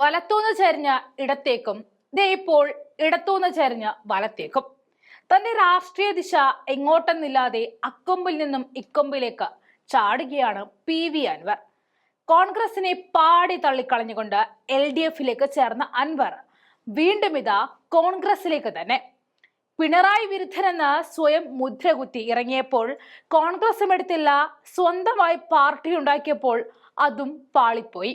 വലത്തൂന്ന് ചരിഞ്ഞ ഇടത്തേക്കും ദേ ഇപ്പോൾ ഇടത്തൂന്ന് ചരിഞ്ഞ വലത്തേക്കും. തന്റെ രാഷ്ട്രീയ ദിശ എങ്ങോട്ടെന്നില്ലാതെ അക്കൊമ്പിൽ നിന്നും ഇക്കൊമ്പിലേക്ക് ചാടുകയാണ് PV അൻവർ. കോൺഗ്രസിനെ പാടി തള്ളിക്കളഞ്ഞുകൊണ്ട് LDF ചേർന്ന അൻവർ വീണ്ടും ഇതാ കോൺഗ്രസിലേക്ക് തന്നെ. പിണറായി വിരുദ്ധനെന്ന് സ്വയം മുദ്രകുത്തി ഇറങ്ങിയപ്പോൾ കോൺഗ്രസും എടുത്തില്ല, സ്വന്തമായി പാർട്ടി ഉണ്ടാക്കിയപ്പോൾ അതും പാളിപ്പോയി.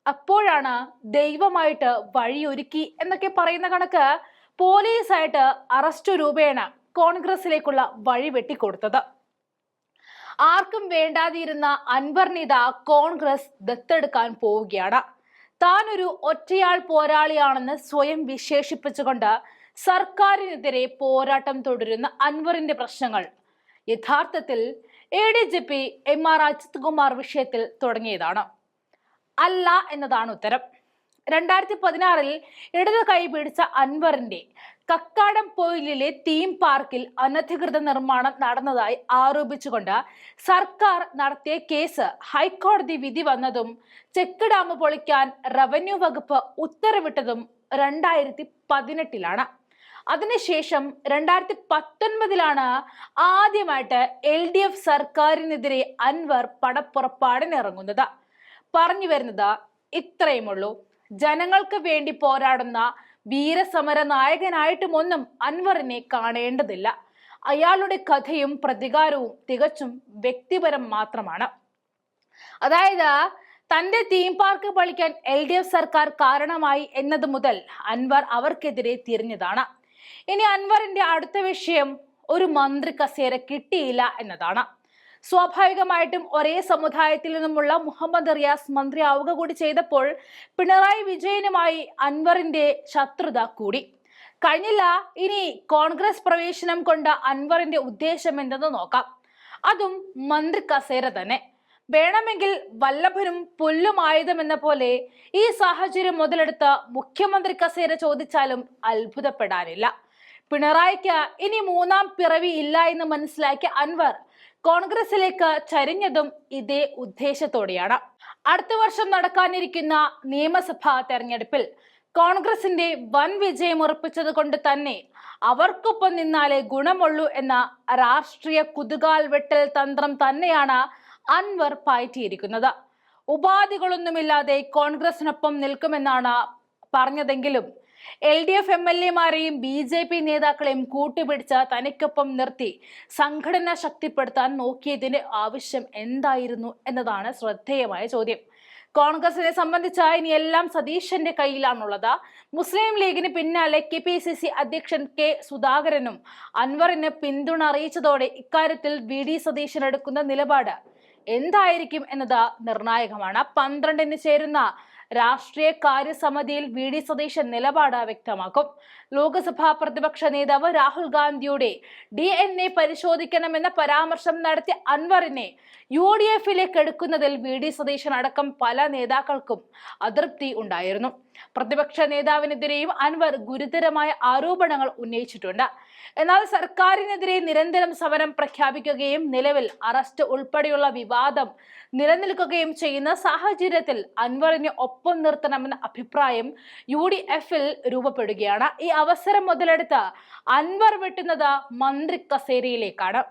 അപ്പോഴാണ് ദൈവമായിട്ട് വഴിയൊരുക്കി എന്നൊക്കെ പറയുന്ന കണക്ക് പോലീസായിട്ട് അറസ്റ്റ് രൂപേണ കോൺഗ്രസിലേക്കുള്ള വഴി വെട്ടിക്കൊടുത്തത്. ആർക്കും വേണ്ടാതിരുന്ന അൻവറിനിത കോൺഗ്രസ് ദത്തെടുക്കാൻ പോവുകയാണ്. താനൊരു ഒറ്റയാൾ പോരാളിയാണെന്ന് സ്വയം വിശേഷിപ്പിച്ചുകൊണ്ട് സർക്കാരിനെതിരെ പോരാട്ടം തുടരുന്ന അൻവറിന്റെ പ്രശ്നങ്ങൾ യഥാർത്ഥത്തിൽ ADGP MR അജിത് കുമാർ വിഷയത്തിൽ തുടങ്ങിയതാണ്. അല്ല എന്നതാണ് ഉത്തരം. 2016 ഇടത് കൈ പിടിച്ച അൻവറിന്റെ കക്കാടം പൊയിലിലെ തീം പാർക്കിൽ അനധികൃത നിർമ്മാണം നടന്നതായി ആരോപിച്ചുകൊണ്ട് സർക്കാർ നടത്തിയ കേസ് ഹൈക്കോടതി വിധി വന്നതും ചെക്ക് ഡാം പൊളിക്കാൻ റവന്യൂ വകുപ്പ് ഉത്തരവിട്ടതും 2018 അതിനുശേഷം 2019 ആദ്യമായിട്ട് LDF സർക്കാരിനെതിരെ അൻവർ പടപ്പുറപ്പാടിനിറങ്ങുന്നത്. പറഞ്ഞു വരുന്നത് ഇത്രയുമുള്ളൂ. ജനങ്ങൾക്ക് വേണ്ടി പോരാടുന്ന വീരസമര നായകനായിട്ടുമൊന്നും അൻവറിനെ കാണേണ്ടതില്ല. അയാളുടെ കഥയും പ്രതികാരവും തികച്ചും വ്യക്തിപരം മാത്രമാണ്. അതായത് തന്റെ തീം പാർക്ക് പൊളിക്കാൻ LDF സർക്കാർ കാരണമായി എന്നത് മുതൽ അൻവർ അവർക്കെതിരെ തിരിഞ്ഞതാണ്. ഇനി അൻവറിന്റെ അടുത്ത വിഷയം ഒരു മന്ത്രി കസേര കിട്ടിയില്ല എന്നതാണ്. സ്വാഭാവികമായിട്ടും ഒരേ സമുദായത്തിൽ നിന്നുമുള്ള മുഹമ്മദ് റിയാസ് മന്ത്രിയാവുക കൂടി ചെയ്തപ്പോൾ പിണറായി വിജയനുമായി അൻവറിന്റെ ശത്രുത കൂടി. കഴിഞ്ഞില്ല. ഇനി കോൺഗ്രസ് പ്രവേശനം കൊണ്ട് അൻവറിന്റെ ഉദ്ദേശം എന്തെന്ന് നോക്കാം. അതും മന്ത്രി കസേര തന്നെ. വേണമെങ്കിൽ വല്ലഭനും പുല്ലും ആയുധമെന്ന പോലെ ഈ സാഹചര്യം മുതലെടുത്ത് മുഖ്യമന്ത്രി കസേര ചോദിച്ചാലും അത്ഭുതപ്പെടാനില്ല. പിണറായിക്ക് ഇനി മൂന്നാം പിറവി ഇല്ല എന്ന് മനസ്സിലാക്കിയ അൻവർ കോൺഗ്രസിലേക്ക് ചരിഞ്ഞതും ഇതേ ഉദ്ദേശത്തോടെയാണ്. അടുത്ത വർഷം നടക്കാനിരിക്കുന്ന നിയമസഭാ തെരഞ്ഞെടുപ്പിൽ കോൺഗ്രസിന്റെ വൻ വിജയം ഉറപ്പിച്ചത് കൊണ്ട് തന്നെ അവർക്കൊപ്പം നിന്നാലേ ഗുണമുള്ളൂ എന്ന രാഷ്ട്രീയ കുതുകാൽ വെട്ടൽ തന്ത്രം തന്നെയാണ് അൻവർ പയറ്റിയിരിക്കുന്നത്. ഉപാധികളൊന്നുമില്ലാതെ കോൺഗ്രസിനൊപ്പം നിൽക്കുമെന്നാണ് പറഞ്ഞതെങ്കിലും LDF MLA-മാരെയും BJP നേതാക്കളെയും കൂട്ടുപിടിച്ച് തനിക്കൊപ്പം നിർത്തി സംഘടന ശക്തിപ്പെടുത്താൻ നോക്കിയതിന്റെ ആവശ്യം എന്തായിരുന്നു എന്നതാണ് ശ്രദ്ധേയമായ ചോദ്യം. കോൺഗ്രസിനെ സംബന്ധിച്ച് ഇനി എല്ലാം സതീശന്റെ കയ്യിലാണുള്ളത്. മുസ്ലിം ലീഗിന് പിന്നാലെ KPCC അധ്യക്ഷൻ K സുധാകരനും അൻവറിന് പിന്തുണ അറിയിച്ചതോടെ ഇക്കാര്യത്തിൽ VD സതീശൻ എടുക്കുന്ന നിലപാട് എന്തായിരിക്കും എന്നത് നിർണായകമാണ്. 12-ന് ചേരുന്ന രാഷ്ട്രീയ കാര്യസമിതിയിൽ VD സതീശൻ നിലപാട് വ്യക്തമാക്കും. ലോക്സഭാ പ്രതിപക്ഷ നേതാവ് രാഹുൽ ഗാന്ധിയുടെ DNA പരിശോധിക്കണമെന്ന പരാമർശം നടത്തിയ അൻവറിനെ UDF എടുക്കുന്നതിൽ VD സതീശൻ അടക്കം പല നേതാക്കൾക്കും അതൃപ്തി ഉണ്ടായിരുന്നു. പ്രതിപക്ഷ നേതാവിനെതിരെയും അൻവർ ഗുരുതരമായ ആരോപണങ്ങൾ ഉന്നയിച്ചിട്ടുണ്ട്. എന്നാൽ സർക്കാരിനെതിരെ നിരന്തരം സമരം പ്രഖ്യാപിക്കുകയും നിലവിൽ അറസ്റ്റ് ഉൾപ്പെടെയുള്ള വിവാദം നിലനിൽക്കുകയും ചെയ്യുന്ന സാഹചര്യത്തിൽ അൻവറിനെ ഒപ്പം നിർത്തണമെന്ന അഭിപ്രായം UDF രൂപപ്പെടുകയാണ്. ഈ അവസരം മുതലെടുത്ത് അൻവർ വെട്ടുന്നത് മന്ത്രി കസേരയിലേക്കാണ്.